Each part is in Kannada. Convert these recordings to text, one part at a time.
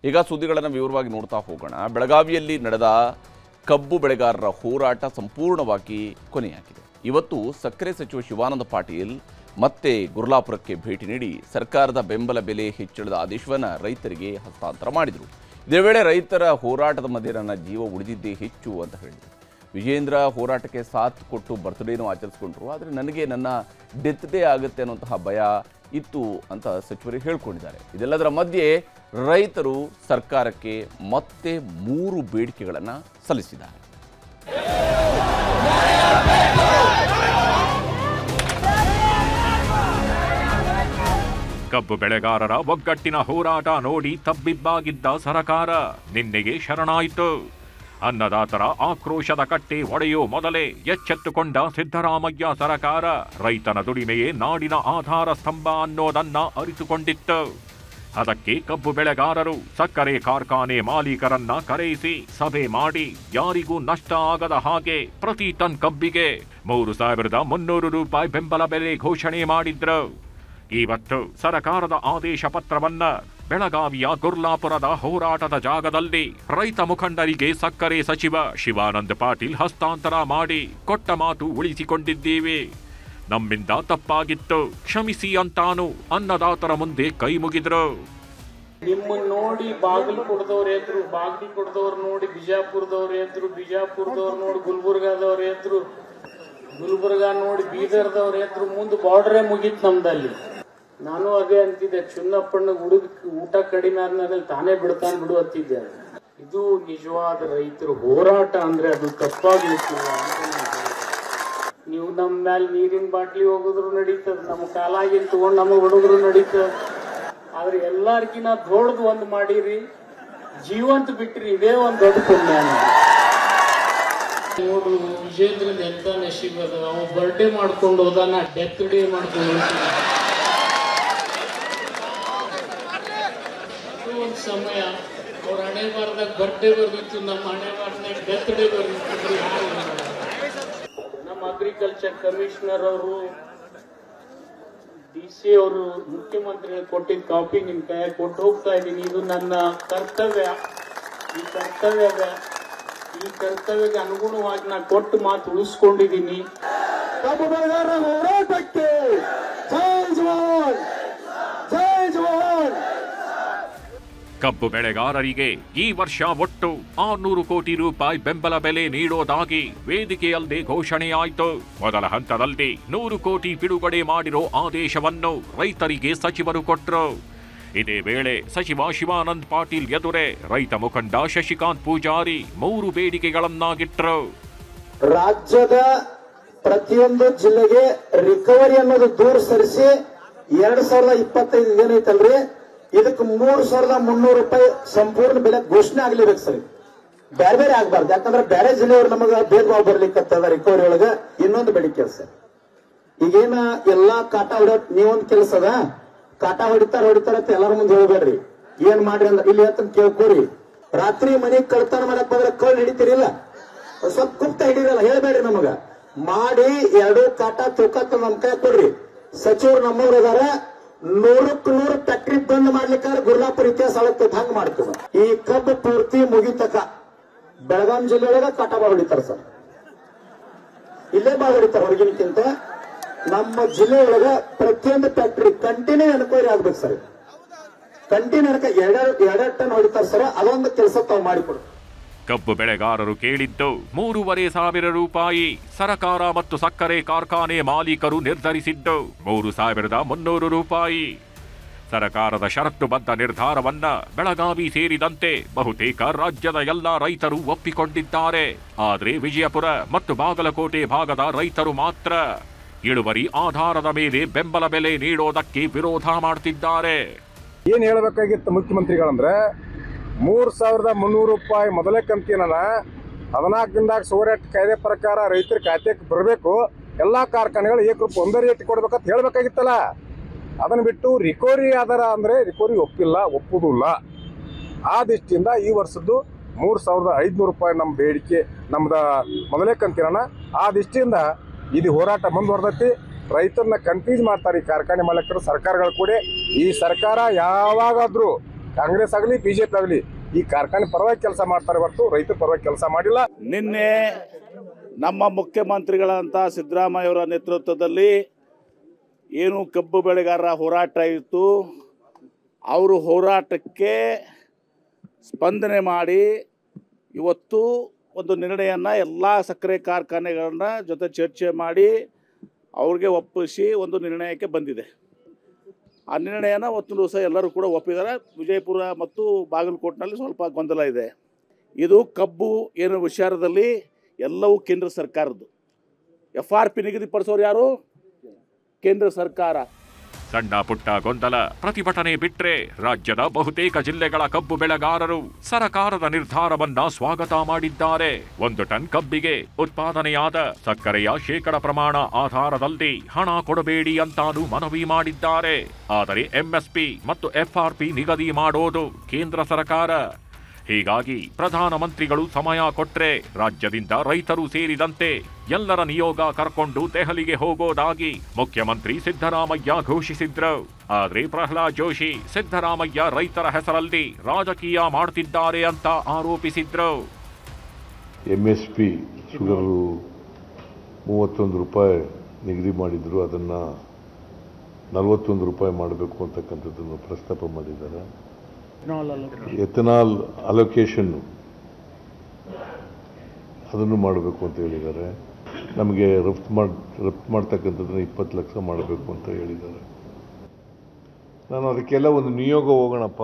ಈಗ ಸುದ್ದಿಗಳನ್ನು ವಿವರವಾಗಿ ನೋಡ್ತಾ ಹೋಗೋಣ. ಬೆಳಗಾವಿಯಲ್ಲಿ ನಡೆದ ಕಬ್ಬು ಬೆಳೆಗಾರರ ಹೋರಾಟ ಸಂಪೂರ್ಣವಾಗಿ ಕೊನೆಯಾಗಿದೆ. ಇವತ್ತು ಸಕ್ಕರೆ ಸಚಿವ ಶಿವಾನಂದ ಪಾಟೀಲ್ ಮತ್ತೆ ಗುರ್ಲಾಪುರಕ್ಕೆ ಭೇಟಿ ನೀಡಿ ಸರ್ಕಾರದ ಬೆಂಬಲ ಬೆಲೆ ಹೆಚ್ಚಳದ ಆದೇಶವನ್ನು ರೈತರಿಗೆ ಹಸ್ತಾಂತರ ಮಾಡಿದರು. ಇದೇ ವೇಳೆ ರೈತರ ಹೋರಾಟದ ಮಧ್ಯೆ ನನ್ನ ಜೀವ ಉಳಿದಿದ್ದೇ ಹೆಚ್ಚು ಅಂತ ಹೇಳಿದರು. ವಿಜೇಂದ್ರ ಹೋರಾಟಕ್ಕೆ ಸಾಥ್ ಕೊಟ್ಟು ಬರ್ತ್ಡೇನೂ ಆಚರಿಸ್ಕೊಂಡ್ರು, ಆದರೆ ನನಗೆ ನನ್ನ ಡೆತ್ ಡೇ ಆಗುತ್ತೆ ಅನ್ನುವಂತಹ ಭಯ ಇತ್ತು ಅಂತ ಸಚಿವರು ಹೇಳ್ಕೊಂಡಿದ್ದಾರೆ. ಇದೆಲ್ಲದರ ಮಧ್ಯೆ ರೈತರು ಸರ್ಕಾರಕ್ಕೆ ಮತ್ತೆ 3 ಬೇಡಿಕೆಗಳನ್ನು ಸಲ್ಲಿಸಿದ್ದಾರೆ. ಕಬ್ಬು ಬೆಳೆಗಾರರ ಒಗ್ಗಟ್ಟಿನ ಹೋರಾಟ ನೋಡಿ ತಬ್ಬಿಬ್ಬಾಗಿದ್ದ ಸರಕಾರ ನಿನ್ನೆಗೆ ಶರಣಾಯಿತು. ಅನ್ನದಾತರ ಆಕ್ರೋಶದ ಕಟ್ಟೆ ಒಡೆಯೋ ಮೊದಲೇ ಎಚ್ಚೆತ್ತುಕೊಂಡ ಸಿದ್ದರಾಮಯ್ಯ ಸರಕಾರ ರೈತನ ದುಡಿಮೆಯೇ ನಾಡಿನ ಆಧಾರ ಸ್ತಂಭ ಅನ್ನೋದನ್ನ ಅರಿತುಕೊಂಡಿತ್ತು. ಅದಕ್ಕೆ ಕಬ್ಬು ಬೆಳೆಗಾರರು ಸಕ್ಕರೆ ಕಾರ್ಖಾನೆ ಮಾಲೀಕರನ್ನ ಕರೆಯಿಸಿ ಸಭೆ ಮಾಡಿ ಯಾರಿಗೂ ನಷ್ಟ ಆಗದ ಹಾಗೆ ಪ್ರತಿ ಟನ್ ಕಬ್ಬಿಗೆ 3,300 ರೂಪಾಯಿ ಬೆಂಬಲ ಬೆಲೆ ಘೋಷಣೆ ಮಾಡಿದ್ರು. ಇವತ್ತು ಸರಕಾರದ ಆದೇಶ ಪತ್ರವನ್ನ ಬೆಳಗಾವಿಯ ಗುರ್ಲಾಪುರದ ಹೋರಾಟದ ಜಾಗದಲ್ಲಿ ರೈತ ಮುಖಂಡರಿಗೆ ಸಕ್ಕರೆ ಸಚಿವ ಶಿವಾನಂದ ಪಾಟೀಲ್ ಹಸ್ತಾಂತರ ಮಾಡಿ ಕೊಟ್ಟ ಮಾತು ಉಳಿಸಿಕೊಂಡಿದ್ದೀವಿ, ನಮ್ಮಿಂದ ತಪ್ಪಾಗಿತ್ತು, ಕ್ಷಮಿಸಿ ಅಂತಾನು ಅನ್ನದಾತರ ಮುಂದೆ ಕೈ ಮುಗಿದ್ರು. ನಿಮ್ಮನ್ನ ನೋಡಿ ಬಾಗಲಕೋಟದವ್ರು ಎದ್ರು, ಬಾಗಲಕೋಟದವ್ರು ನೋಡಿ ಬಿಜಾಪುರದವ್ರು ಎದ್ರು, ಬಿಜಾಪುರದವ್ರು ನೋಡಿ ಗುಲ್ಬರ್ಗಾದವ್ರು ಎದ್ರು, ಗುಲ್ಬರ್ಗಾ ನೋಡಿ ಬೀದರ್ದವ್ರು ಎದ್ರು. ಮುಂದೆ ಬಾರ್ಡರೇ ಮುಗೀತು ನಮ್ದಲ್ಲಿ. ನಾನು ಅದೇ ಅಂತಿದ್ದೆ, ಚುನ್ನಪ್ಪಣ್ಣ ಊಟ ಕಡಿಮೆ ಆದ್ಮೇಲೆ ತಾನೇ ಬಿಡು ಹತ್ತಿದ್ದೆ. ಇದು ನಿಜವಾದ ರೈತರು ಹೋರಾಟ ಅಂದ್ರೆ ಅದು ತಪ್ಪಾಗ್ಲಿಕ್ಕಿಲ್ಲ. ನೀವು ನಮ್ಮ ಮ್ಯಾಲ ನೀರಿನ ಬಾಟ್ಲಿ ಹೋಗಿದ್ರು ನಡೀತದ, ನಮ್ಮ ಕಾಲಾಗಿನ್ ತಗೊಂಡ್ ನಮಗ್ ಹೊಡೋದ್ರು ನಡೀತದ. ಆದ್ರೆ ಎಲ್ಲಾರ್ಕಿನ್ನ ದೊಡ್ಡದು ಒಂದ್ ಮಾಡಿರಿ, ಜೀವಂತ ಬಿಟ್ರಿ, ಇದೇ ಒಂದ್ ದೊಡ್ಡ ಪುಣ್ಯ. ನೋಡು ವಿಜೇಂದ್ರದ ಎಂತ ನಶೀಬ್ ಅದ, ಅವ ಬರ್ಡೇ ಮಾಡ್ಕೊಂಡು ಹೋದಾನ, ಡೆತ್ ಡೇ ಮಾಡ್ಕೊಂಡು ಒಂದ್ ಸಮಯ ಅವ್ರ ಹಣೆ ಬಾರದಾಗ ಬರ್ಡೇ ಬರ್ದಿತ್ತು, ನಮ್ಮ ಹಣೆ ಬಾರದಾಗ ಡೆತ್ ಡೇ ಬರ್ದಿತ್ತು. ನಮ್ಮ ಅಗ್ರಿಕಲ್ಚರ್ ಕಮಿಷನರ್ ಅವರು DC ಅವರು ಮುಖ್ಯಮಂತ್ರಿ ಕೊಟ್ಟಿದ್ದ ಕಾಪಿ ನಿಮ್ ಕೈ ಕೊಟ್ಟು ಹೋಗ್ತಾ ಇದ್ದೀನಿ. ಇದು ನನ್ನ ಕರ್ತವ್ಯ. ಈ ಕರ್ತವ್ಯಕ್ಕೆ ಅನುಗುಣವಾಗಿ ನಾ ಕೊಟ್ಟು ಮಾತು ಉಳಿಸ್ಕೊಂಡಿದ್ದೀನಿ. ಕಬ್ಬು ಬೆಳೆಗಾರರ ಹೋರಾಟಕ್ಕೆ ಜೈ ಜವಾನ್, ಜೈ ಜವಾನ್. ಕಬ್ಬು ಬೆಳೆಗಾರರಿಗೆ ಈ ವರ್ಷ ಒಟ್ಟು 600 ಕೋಟಿ ರೂಪಾಯಿ ಬೆಂಬಲ ಬೆಲೆ ನೀಡೋದಾಗಿ ವೇದಿಕೆಯಲ್ಲೇ ಘೋಷಣೆಯಾಯಿತು. ಮೊದಲ ಹಂತದಲ್ಲಿ 100 ಕೋಟಿ ಬಿಡುಗಡೆ ಮಾಡಿರೋ ಆದೇಶವನ್ನು ರೈತರಿಗೆ ಸಚಿವರು ಕೊಟ್ಟರು. ಇದೇ ವೇಳೆ ಸಚಿವ ಶಿವಾನಂದ ಪಾಟೀಲ್ ಎದುರೇ ರೈತ ಮುಖಂಡ ಶಶಿಕಾಂತ್ ಪೂಜಾರಿ 3 ಬೇಡಿಕೆಗಳನ್ನಾಗಿಟ್ರು. ರಾಜ್ಯದ ಪ್ರತಿಯೊಂದು ಜಿಲ್ಲೆಗೆ ರಿಕವರಿ ಅನ್ನೋದು ದೂರ ಸರಿಸಿ 2025 ಏನೈತಲ್ರಿ, ಇದಕ್ಕೆ 3,300 ರೂಪಾಯಿ ಸಂಪೂರ್ಣ ಬೆಲೆ ಘೋಷಣೆ ಆಗ್ಲೇಬೇಕು ಸರ್. ಬೇರೆ ಬೇರೆ ಆಗ್ಬಾರ್ದು, ಯಾಕಂದ್ರೆ ಬೇರೆ ಜಿಲ್ಲೆಯವರು ನಮಗ ಭೇದ ಭಾವ ಬರ್ಲಿಕ್ಕತ್ತದ ರಿಕವರಿ ಒಳಗ. ಇನ್ನೊಂದು ಬೆಳಿಗ್ಗೆ ಸರ್, ಈಗೇನ ಎಲ್ಲಾ ಕಾಟ ಹೊಡೋ ನೀವೊಂದ್ ಕೆಲಸ ಅದ, ಕಾಟ ಹೊಡಿತಾರ ಅಂತ ಎಲ್ಲರ ಮುಂದೆ ಹೇಳ್ಬೇಡ್ರಿ. ಏನ್ ಮಾಡ್ರಿ ಅಂದ್ರೆ ಇಲ್ಲಿ ಅಂತ ಕೇಳ್ಕೋರಿ. ರಾತ್ರಿ ಮನೆಗ್ ಕಳ್ತನ ಮಾಡಕ್ ಬಂದ್ರೆ ಕಳ್ಳ ಹಿಡಿತೀರಿಲ್ಲ, ಸ್ವಲ್ಪ ಗುಪ್ತ ಹಿಡಿರಲ್ಲ, ಹೇಳ್ಬೇಡ್ರಿ. ನಮಗ ಮಾಡಿ 2 ಕಾಟ ತೂಕತ್ತ ನಮ್ ಕೈ ಕೊಡ್ರಿ. ಸಚಿವರು ನಮ್ಮವ್ರು ಅದಾರ, 100ಕ್ಕೆ 100 ಫ್ಯಾಕ್ಟ್ರಿ ಬಂದ್ ಮಾಡ್ಲಿಕ್ಕಾದ್ರೆ ಗುರ್ಲಾಪುರ ಇತಿಹಾಸ ಆಗತ್ತೆ, ಹಂಗ ಮಾಡ್ತೀವಿ. ಈ ಕಬ್ಬು ಪೂರ್ತಿ ಮುಗಿತಕ ಬೆಳಗಾಂ ಜಿಲ್ಲೆಯೊಳಗ ಕಾಟ ಬಾ ಹೊಡಿತಾರ ಸರ್, ಇಲ್ಲೇ ಬಾ ಹೊಡಿತಾರ. ಹೊರಗಿನಕ್ಕಿಂತ ನಮ್ಮ ಜಿಲ್ಲೆಯೊಳಗ ಪ್ರತಿಯೊಂದು ಫ್ಯಾಕ್ಟ್ರಿ ಕಂಟಿನ್ಯೂ ಎನ್ಕ್ವೈರಿ ಆಗ್ಬೇಕು ಸರ್. ಕಂಟಿನ್ಯೂ 2 ಟನ್ ಹೊಡಿತಾರ ಸರ್. ಅದೊಂದು ಕೆಲಸ ತಾವು ಮಾಡಿಕೊಡು. ಕಬ್ಬು ಬೆಳೆಗಾರರು ಕೇಳಿದ್ದು 3,500 ರೂಪಾಯಿ. ಸರಕಾರ ಮತ್ತು ಸಕ್ಕರೆ ಕಾರ್ಖಾನೆ ಮಾಲೀಕರು ನಿರ್ಧರಿಸಿದ್ದು 3,300 ರೂಪಾಯಿ. ಸರಕಾರದ ಷರತ್ತುಬದ್ಧ ನಿರ್ಧಾರವನ್ನ ಬೆಳಗಾವಿ ಸೇರಿದಂತೆ ಬಹುತೇಕ ರಾಜ್ಯದ ಎಲ್ಲಾ ರೈತರು ಒಪ್ಪಿಕೊಂಡಿದ್ದಾರೆ. ಆದರೆ ವಿಜಯಪುರ ಮತ್ತು ಬಾಗಲಕೋಟೆ ಭಾಗದ ರೈತರು ಮಾತ್ರ ಇಳುವರಿ ಆಧಾರದ ಮೇಲೆ ಬೆಂಬಲ ಬೆಲೆ ನೀಡೋದಕ್ಕೆ ವಿರೋಧ ಮಾಡ್ತಿದ್ದಾರೆ. ಏನ್ ಹೇಳಬೇಕಾಗಿತ್ತು ಮುಖ್ಯಮಂತ್ರಿಗಳಂದ್ರೆ, 3,300 ರೂಪಾಯಿ ಮೊದಲೇ ಕಂತಿನ 14 ದಿನದಾಗ ಸೋರೆಟ್ ಕಾಯ್ದೆ ಪ್ರಕಾರ ರೈತರ ಖಾತೆಗೆ ಬರಬೇಕು. ಎಲ್ಲಾ ಕಾರ್ಖಾನೆಗಳು ಏಕರೂಪ ಒಂದೇ ರೇಟ್ ಕೊಡ್ಬೇಕಂತ ಹೇಳ್ಬೇಕಾಗಿತ್ತಲ್ಲ. ಅದನ್ನ ಬಿಟ್ಟು ರಿಕವರಿ ಆಧಾರ ಅಂದ್ರೆ ರಿಕವರಿ ಒಪ್ಪುದಿಲ್ಲ. ಆ ದೃಷ್ಟಿಯಿಂದ ಈ ವರ್ಷದ್ದು 3,500 ರೂಪಾಯಿ ನಮ್ಮ ಬೇಡಿಕೆ, ನಮ್ದ ಮೊದಲೇ ಕಂತಿನ. ಆ ದೃಷ್ಟಿಯಿಂದ ಇದು ಹೋರಾಟ ಮುಂದುವರೆದೈತಿ. ರೈತರನ್ನ ಕನ್ಫ್ಯೂಸ್ ಮಾಡ್ತಾರೆ ಈ ಕಾರ್ಖಾನೆ ಮಾಲೀಕರು, ಸರ್ಕಾರಗಳು ಕೂಡ. ಈ ಸರ್ಕಾರ ಯಾವಾಗಾದ್ರೂ ಕಾಂಗ್ರೆಸ್ ಆಗಲಿ ಬಿಜೆಪಿ ಆಗಲಿ ಈ ಕಾರ್ಖಾನೆ ಪರವಾಗಿ ಕೆಲಸ ಮಾಡ್ತಾರೆ ಹೊರತು ರೈತರ ಪರವಾಗಿ ಕೆಲಸ ಮಾಡಿಲ್ಲ. ನಿನ್ನೆ ನಮ್ಮ ಮುಖ್ಯಮಂತ್ರಿಗಳಂತ ಸಿದ್ದರಾಮಯ್ಯ ಅವರ ನೇತೃತ್ವದಲ್ಲಿ ಏನು ಕಬ್ಬು ಬೆಳೆಗಾರರ ಹೋರಾಟ ಇತ್ತು, ಅವರು ಹೋರಾಟಕ್ಕೆ ಸ್ಪಂದನೆ ಮಾಡಿ ಇವತ್ತು ಒಂದು ನಿರ್ಣಯನ ಎಲ್ಲ ಸಕ್ಕರೆ ಕಾರ್ಖಾನೆಗಳನ್ನ ಜೊತೆ ಚರ್ಚೆ ಮಾಡಿ ಅವ್ರಿಗೆ ಒಪ್ಪಿಸಿ ಒಂದು ನಿರ್ಣಯಕ್ಕೆ ಬಂದಿದೆ. ಆ ನಿರ್ಣಯನ ಒಂದು ದಿವಸ ಎಲ್ಲರೂ ಕೂಡ ಒಪ್ಪಿದ್ದಾರೆ. ವಿಜಯಪುರ ಮತ್ತು ಬಾಗಲಕೋಟೆನಲ್ಲಿ ಸ್ವಲ್ಪ ಗೊಂದಲ ಇದೆ. ಇದು ಕಬ್ಬು ಏನು ವಿಚಾರದಲ್ಲಿ ಎಲ್ಲವೂ ಕೇಂದ್ರ ಸರ್ಕಾರದ್ದು. FRP ನಿಗದಿಪಡಿಸೋರು ಯಾರು? ಕೇಂದ್ರ ಸರ್ಕಾರ. ಸಣ್ಣ ಪುಟ್ಟ ಗೊಂದಲ, ಪ್ರತಿಭಟನೆ ಬಿಟ್ರೆ ರಾಜ್ಯದ ಬಹುತೇಕ ಜಿಲ್ಲೆಗಳ ಕಬ್ಬು ಬೆಳೆಗಾರರು ಸರಕಾರದ ನಿರ್ಧಾರವನ್ನ ಸ್ವಾಗತ ಮಾಡಿದ್ದಾರೆ. 1 ಟನ್ ಕಬ್ಬಿಗೆ ಉತ್ಪಾದನೆಯಾದ ಸಕ್ಕರೆಯ ಶೇಕಡ ಪ್ರಮಾಣ ಆಧಾರದಲ್ಲಿ ಹಣ ಕೊಡಬೇಡಿ ಅಂತಾನು ಮನವಿ ಮಾಡಿದ್ದಾರೆ. ಆದರೆ MSP ಮತ್ತು FRP ನಿಗದಿ ಮಾಡೋದು ಕೇಂದ್ರ ಸರ್ಕಾರ. ಹೀಗಾಗಿ ಪ್ರಧಾನಮಂತ್ರಿಗಳು ಸಮಯ ಕೊಟ್ರೆ ರಾಜ್ಯದಿಂದ ರೈತರು ಸೇರಿದಂತೆ ಎಲ್ಲರ ನಿಯೋಗ ಕರ್ಕೊಂಡು ದೆಹಲಿಗೆ ಹೋಗೋದಾಗಿ ಮುಖ್ಯಮಂತ್ರಿ ಸಿದ್ದರಾಮಯ್ಯ ಘೋಷಿಸಿದ್ರು. ಆದ್ರೆ ಪ್ರಹ್ಲಾದ್ ಜೋಶಿ ಸಿದ್ದರಾಮಯ್ಯ ರೈತರ ಹೆಸರಲ್ಲಿ ರಾಜಕೀಯ ಮಾಡ್ತಿದ್ದಾರೆ ಅಂತ ಆರೋಪಿಸಿದ್ರು. MSP ಶುಗರು 31 ರೂಪಾಯಿ ನಿಗದಿ ಮಾಡಿದ್ರು, ಅದನ್ನು 41 ರೂಪಾಯಿ ಮಾಡಬೇಕು ಅಂತಕ್ಕಂಥದ್ದನ್ನು ಪ್ರಸ್ತಾಪ ಮಾಡಿದ್ದಾರೆ. ಎಥನಾಲ್ ಅಲೋಕೇಶನ್ ಅದನ್ನು ಮಾಡಬೇಕು ಅಂತ ಹೇಳಿದ್ದಾರೆ. ನಮಗೆ ರಫ್ತು ಮಾಡ್ತಕ್ಕಂಥದ್ದನ್ನು 20 ಲಕ್ಷ ಮಾಡಬೇಕು ಅಂತ ಹೇಳಿದ್ದಾರೆ. ನಾನು ಅದಕ್ಕೆಲ್ಲ ಒಂದು ನಿಯೋಗ ಹೋಗೋಣಪ್ಪ,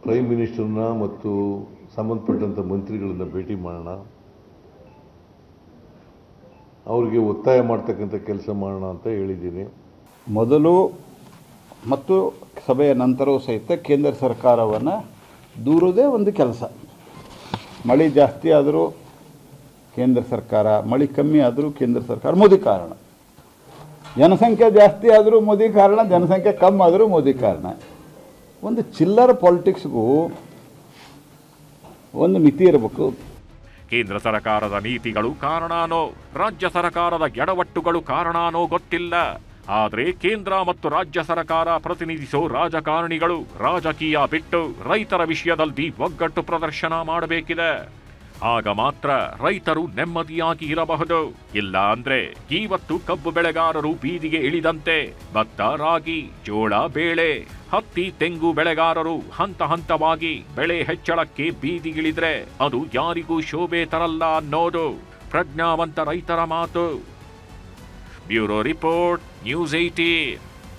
ಪ್ರೈಮ್ ಮಿನಿಸ್ಟರ್ನ ಮತ್ತು ಸಂಬಂಧಪಟ್ಟಂಥ ಮಂತ್ರಿಗಳನ್ನ ಭೇಟಿ ಮಾಡೋಣ, ಅವ್ರಿಗೆ ಒತ್ತಾಯ ಮಾಡ್ತಕ್ಕಂಥ ಕೆಲಸ ಮಾಡೋಣ ಅಂತ ಹೇಳಿದ್ದೀನಿ. ಮೊದಲು ಮತ್ತು ಸಭೆಯ ನಂತರವೂ ಸಹಿತ ಕೇಂದ್ರ ಸರ್ಕಾರವನ್ನು ದೂರೋದೇ ಒಂದು ಕೆಲಸ. ಮಳೆ ಜಾಸ್ತಿ ಆದರೂ ಕೇಂದ್ರ ಸರ್ಕಾರ, ಮಳೆ ಕಮ್ಮಿ ಆದರೂ ಕೇಂದ್ರ ಸರ್ಕಾರ ಮೋದಿ ಕಾರಣ, ಜನಸಂಖ್ಯೆ ಜಾಸ್ತಿ ಆದರೂ ಮೋದಿ ಕಾರಣ, ಜನಸಂಖ್ಯೆ ಕಮ್ಮಿ ಆದರೂ ಮೋದಿ ಕಾರಣ. ಒಂದು ಚಿಲ್ಲರ್ ಪಾಲಿಟಿಕ್ಸ್ಗೂ ಒಂದು ಮಿತಿ ಇರಬೇಕು. ಕೇಂದ್ರ ಸರ್ಕಾರದ ನೀತಿಗಳು ಕಾರಣನೋ ರಾಜ್ಯ ಸರ್ಕಾರದ ಎಡವಟ್ಟುಗಳು ಕಾರಣನೋ ಗೊತ್ತಿಲ್ಲ. ಆದರೆ ಕೇಂದ್ರ ಮತ್ತು ರಾಜ್ಯ ಸರ್ಕಾರ ಪ್ರತಿನಿಧಿಸೋ ರಾಜಕಾರಣಿಗಳು ರಾಜಕೀಯ ಬಿಟ್ಟು ರೈತರ ವಿಷಯದಲ್ಲಿ ಒಗ್ಗಟ್ಟು ಪ್ರದರ್ಶನ ಮಾಡಬೇಕಿದೆ. ಆಗ ಮಾತ್ರ ರೈತರು ನೆಮ್ಮದಿಯಾಗಿ ಇರಬಹುದು. ಇಲ್ಲ ಅಂದ್ರೆ ಇವತ್ತು ಕಬ್ಬು ಬೆಳೆಗಾರರು ಬೀದಿಗೆ ಇಳಿದಂತೆ ಭತ್ತ, ರಾಗಿ, ಜೋಳ, ಬೇಳೆ, ಹತ್ತಿ, ತೆಂಗು ಬೆಳೆಗಾರರು ಹಂತ ಹಂತವಾಗಿ ಬೆಳೆ ಹೆಚ್ಚಳಕ್ಕೆ ಬೀದಿಗಿಳಿದ್ರೆ ಅದು ಯಾರಿಗೂ ಶೋಭೆ ತರಲ್ಲ ಅನ್ನೋದು ಪ್ರಜ್ಞಾವಂತ ರೈತರ ಮಾತು. Bureau report, news 18.